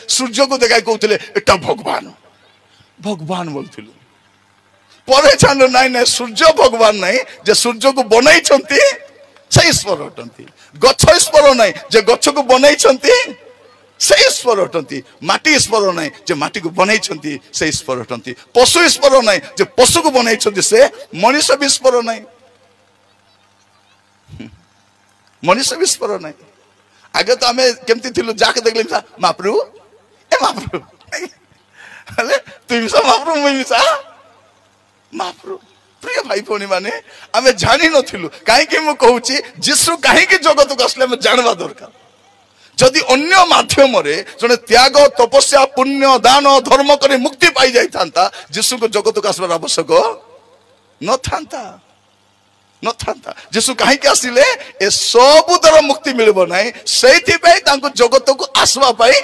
सूर्य को देखा कहते एटा भगवान भगवान बोलथिलु परे जान नाई ना सूर्य भगवान नहीं जे सूर्य को बनाई से ईश्वर अटंती गछ ईश्वर नहीं जे गछ को बनाई से ईश्वर अटंती माटी ईश्वर नहीं जे माटी को बनाई से ईश्वर अटंती पशु ईश्वर नहीं जे पशु को बनाई से मनुष्य भी ईश्वर नहीं मनुष्य भी ईश्वर नहीं आगे तो आमे केमती थिलु जाके देखले महाप्रभु ए महाप्रभु हले तू मिसा महाप्रभु मैं मिसा महाप्रभु प्रिय भाई भौणी माने आमे जानि नथिलु काहे कि मु कहूची जीसु काहे कि जगत को असले में जानवा दरकार जदि अन्य माध्यम रे जने त्याग तपस्या पुण्य दान धर्म करे मुक्ति पाई जाई थांता जीसु को जगत को आसबार आवश्यक न थांता न थांता जीसु काहे कि आसिले ए सब दर मुक्ति मिलबो नाही सेति पे तांको जगत को आसवा पाई